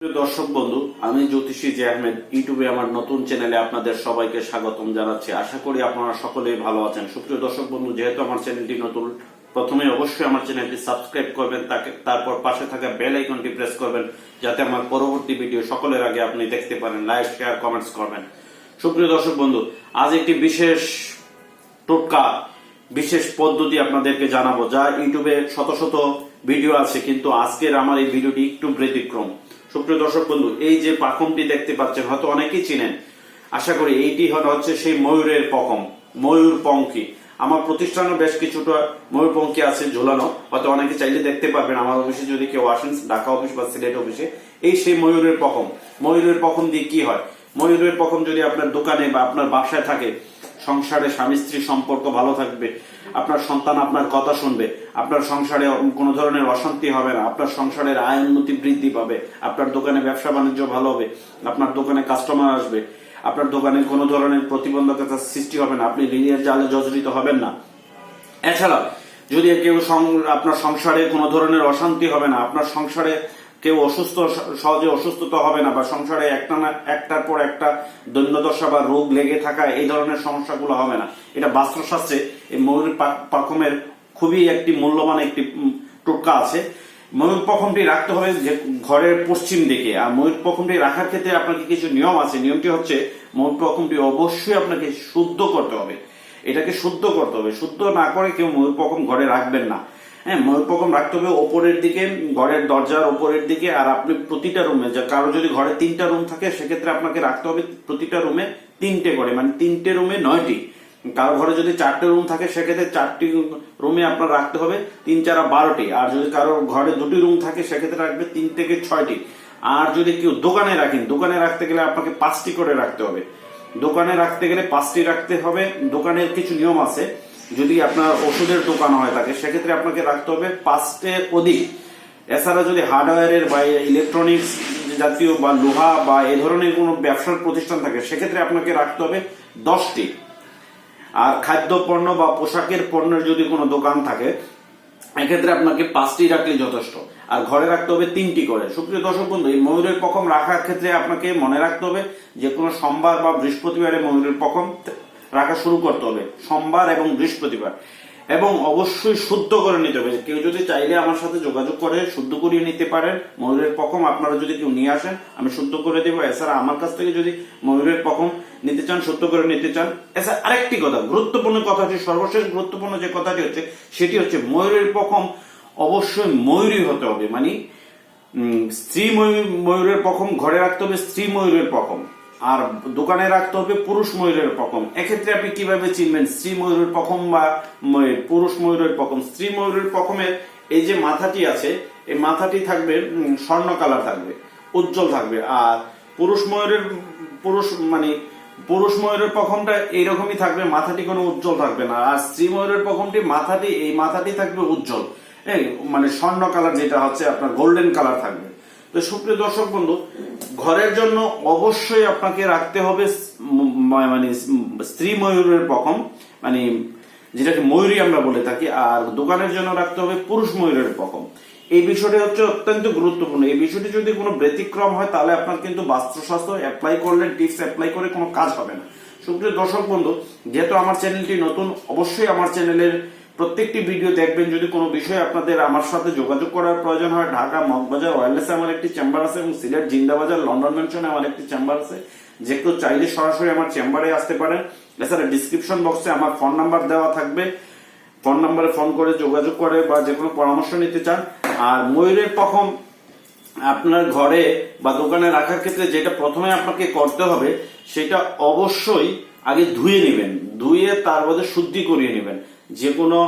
প্রিয় দর্শক বন্ধু, আমি জ্যোতিষী জে আহমেদ ইউটিউবে আমার নতুন চ্যানেলে আপনাদের সবাইকে স্বাগতম জানাচ্ছি। আশা করি আপনারা সকলেই ভালো আছেন। সুপ্রিয় দর্শক বন্ধু, যেহেতু আমার চ্যানেলটি নতুন, প্রথমে অবশ্যই আমার চ্যানেলটি সাবস্ক্রাইব করবেন, তারপর পাশে থাকা বেল আইকনটি প্রেস করবেন, যাতে আমার পরবর্তী ভিডিও সকলের আগে আপনি দেখতে পারেন। লাইক, শেয়ার, কমেন্টস করবেন। সুপ্রিয় দর্শক বন্ধু, আজ একটি বিশেষ টোটকা, বিশেষ পদ্ধতি আপনাদেরকে জানাবো, যা ইউটিউবে শত শত ভিডিও আছে, কিন্তু আজকের আমার এই ভিডিওটি একটু ব্যতিক্রম। সুপ্রিয় দর্শক বন্ধু, এই যে পাখমটি দেখতে পাচ্ছেন, হয়তো অনেকেই চিনেন। আশা করি এইটি হচ্ছে সেই ময়ূরের পখম, ময়ূর পঙ্খী। আমার প্রতিষ্ঠানে বেশ কিছুটা ময়ূর পঙ্খী আছে ঝোলানো, হয়তো অনেকে চাইলে দেখতে পারবেন আমার অফিসে যদি কেউ আসেন, ঢাকা অফিস বা সিলেট অফিসে। এই সেই ময়ূরের পখম। ময়ূরের পখম দিয়ে কি হয়? ময়ূরের পখম যদি আপনার দোকানে বা আপনার বাসায় থাকে, সংসারে স্বামী স্ত্রীর সম্পর্ক ভালো থাকবে, আপনার সন্তান আপনার কথা শুনবে, আপনার সংসারে কোনো ধরনের অশান্তি হবে না, আপনার সংসারের আয় উন্নতি বৃদ্ধি পাবে, আপনার দোকানে ব্যবসা বাণিজ্য ভালো হবে, আপনার দোকানে কাস্টমার আসবে, আপনার দোকানে কোনো ধরনের প্রতিবন্ধকতা সৃষ্টি হবে না, আপনি ঋণের জালে জর্জরিত হবেন না। এছাড়া যদি কেউ আপনার সংসারে কোনো ধরনের অশান্তি হবে না, আপনার সংসারে কেউ সহজে অসুস্থতা হবে না, বা সংসারে একটার পর একটা দৈন্যদশা বা রোগ লেগে থাকা, এই ধরনের সমস্যাগুলো হবে না। এটা বাস্তুশাস্ত্রে এই ময়ূর পাখমের খুবই একটি মূল্যবান একটি টোটকা আছে। ময়ূর পখমটি রাখতে হবে যে ঘরের পশ্চিম দিকে। আর ময়ূর পখমটি রাখার ক্ষেত্রে আপনাকে কিছু নিয়ম আছে। নিয়মটি হচ্ছে, ময়ূর পখমটি অবশ্যই আপনাকে শুদ্ধ করতে হবে। এটাকে শুদ্ধ করতে হবে। শুদ্ধ না করে কেউ ময়ূর পখম ঘরে রাখবেন না। হ্যাঁ, ময়ূর পখম রাখতে হবে ওপরের দিকে, ঘরের দরজার ওপরের দিকে। আর আপনি প্রতিটা রুমে, কারো যদি ঘরে 3টা রুম থাকে, সেক্ষেত্রে আপনাকে রাখতে হবে প্রতিটা রুমে 3টে করে, মানে 3টে রুমে 9টি। কারো ঘরে যদি 4টে রুম থাকে, সেক্ষেত্রে 4টি রুমে আপনার রাখতে হবে 3 4 12টি। আর যদি কারো ঘরে 2টি রুম থাকে, সেক্ষেত্রে রাখবে 3 থেকে 6টি। আর যদি কেউ দোকানে রাখেন, দোকানে রাখতে গেলে আপনাকে 5টি করে রাখতে হবে। দোকানে রাখতে গেলে 5টি রাখতে হবে। দোকানের কিছু নিয়ম আছে। যদি আপনার ওষুধের দোকান হয় থাকে, সেক্ষেত্রে আপনাকে রাখতে হবে 5টের অধিক। এছাড়া যদি হার্ডওয়্যারের বা ইলেকট্রনিক্স জাতীয় বা লোহা বা এ ধরনের কোনো ব্যবসার প্রতিষ্ঠান থাকে, সেক্ষেত্রে আপনাকে রাখতে হবে 10টি। আর খাদ্য পণ্য বা পোশাকের পণ্যের যদি কোনো দোকান থাকে, এক্ষেত্রে আপনাকে 5টি রাখলে যথেষ্ট। আর ঘরে রাখতে হবে 3টি করে। সুপ্রিয় দর্শক বন্ধু, এই ময়ূরের পখম রাখার ক্ষেত্রে আপনাকে মনে রাখতে হবে যে কোনো সোমবার বা বৃহস্পতিবারে ময়ূরের পখম রাখা শুরু করতে হবে। সোমবার এবং বৃহস্পতিবার। এবং অবশ্যই শুদ্ধ করে নিতে হবে। কেউ যদি চাইলে আমার সাথে যোগাযোগ করে শুদ্ধ করিয়ে নিতে পারেন। ময়ূরের পখম আপনারা যদি কেউ নিয়ে আসেন, আমি শুদ্ধ করে দেবো। এছাড়া আমার কাছ থেকে যদি ময়ূরের পখম নিতে চান, শুদ্ধ করে নিতে চান। এছাড়া আরেকটি কথা, গুরুত্বপূর্ণ কথাটি, সর্বশেষ গুরুত্বপূর্ণ যে কথাটি হচ্ছে, সেটি হচ্ছে ময়ূরের পখম অবশ্যই ময়ূরী হতে হবে। মানে স্ত্রী ময়ূরের পখম ঘরে রাখতে হবে, স্ত্রী ময়ূরের পখম। আর দোকানে রাখতে হবে পুরুষ ময়ূরের পখম। এক্ষেত্রে আপনি কিভাবে চিনবেন স্ত্রী ময়ূরের পখম বা পুরুষ ময়ূরের পখম? স্ত্রী ময়ূরের পখমের এই যে মাথাটি আছে, এই মাথাটি থাকবে স্বর্ণ কালার থাকবে, উজ্জ্বল থাকবে। আর পুরুষ ময়ূরের পখমটা এইরকমই থাকবে, মাথাটি কোনো উজ্জ্বল থাকবে না। আর স্ত্রী ময়ূরের পখমটি মাথাটি থাকবে উজ্জ্বল, মানে স্বর্ণ কালার, যেটা হচ্ছে আপনার গোল্ডেন কালার থাকবে। তো সুপ্রিয় দর্শক বন্ধু, ঘরের জন্য অবশ্যই আপনাকে রাখতে হবে মানে স্ত্রী ময়ূরের পখম, মানে যেটাকে ময়ূরী আমরা বলে থাকি। আর দোকানের জন্য রাখতে হবে পুরুষ ময়ূরের পখম। এই বিষয়টি হচ্ছে অত্যন্ত গুরুত্বপূর্ণ। এই বিষয়টি যদি কোনো ব্যতিক্রম হয়, তাহলে আপনার কিন্তু বাস্তুশাস্ত্র অ্যাপ্লাই করলে, টিপস অ্যাপ্লাই করে কোনো কাজ হবে না। সুপ্রিয় দর্শক বন্ধু, যেহেতু আমার চ্যানেলটি নতুন, অবশ্যই আমার চ্যানেলের প্রত্যেকটি ভিডিও দেখবেন। যদি কোনো বিষয়ে আপনাদের আমার সাথে যোগাযোগ করার প্রয়োজন হয়, ঢাকা মগবাজার ওয়্যারলেসে আমার একটি চেম্বার আছে, এবং সিলেট জিন্দাবাজার লন্ডন মেনশনে আমার একটি চেম্বার আছে। যে কেউ চাইলে সরাসরি আমার চেম্বারে আসতে পারেন। এছাড়া ডিসক্রিপশন বক্সে আমার ফোন নাম্বার দেওয়া থাকবে। ফোন নাম্বারে ফোন করে যোগাযোগ করে বা যে কোনো পরামর্শ নিতে চান। আর ময়ূরের পখম আপনার ঘরে বা দোকানে রাখার ক্ষেত্রে যেটা প্রথমে আপনাকে করতে হবে, সেটা অবশ্যই আগে ধুয়ে নেবেন। ধুয়ে তার মধ্যে শুদ্ধি করিয়ে নেবেন। যে কোনো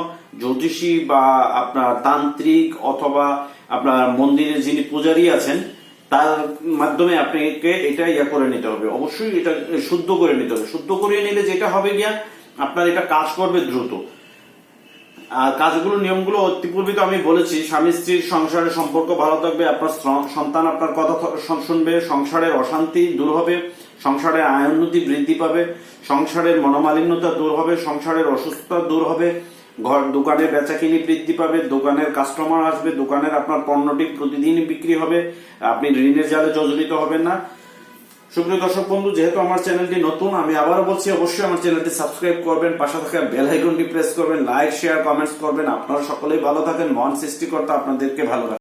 জ্যোতিষী বা আপনার তান্ত্রিক অথবা আপনার মন্দিরে যিনি পূজারী আছেন, তার মাধ্যমে আপনাকে এটা করে নিতে হবে। অবশ্যই এটা শুদ্ধ করে নিতে হবে। শুদ্ধ করিয়ে নিলে যেটা হবে গিয়া, আপনার এটা কাজ করবে দ্রুত। আর কাজগুলো, নিয়মগুলো অতিপূর্বে তো আমি বলেছি। স্বামী স্ত্রীর সংসারের সম্পর্ক ভালো থাকবে, আপনার সন্তান আপনার কথা শুনবে, সংসারের অশান্তি দূর হবে, সংসারের আয় উন্নতি বৃদ্ধি পাবে, সংসারের মনোমালিন্যতা দূর হবে, সংসারের অসুস্থতা দূর হবে, দোকানে বেচাকিনি বৃদ্ধি পাবে, দোকানের কাস্টমার আসবে, দোকানের আপনার পণ্যটি প্রতিদিনই বিক্রি হবে, আপনি ঋণের জালে জর্জরিত হবেন না। সুপ্রিয় দর্শক বন্ধু, যেহেতু আমার চ্যানেলটি নতুন, আমি আবারও বলছি অবশ্যই আমার চ্যানেলটি সাবস্ক্রাইব করবেন, পাশে থাকা বেল আইকনটি প্রেস করবেন, লাইক শেয়ার কমেন্টস করবেন। আপনারা সকলেই ভালো থাকেন, মহান সৃষ্টিকর্তা আপনাদেরকে ভালো রাখেন।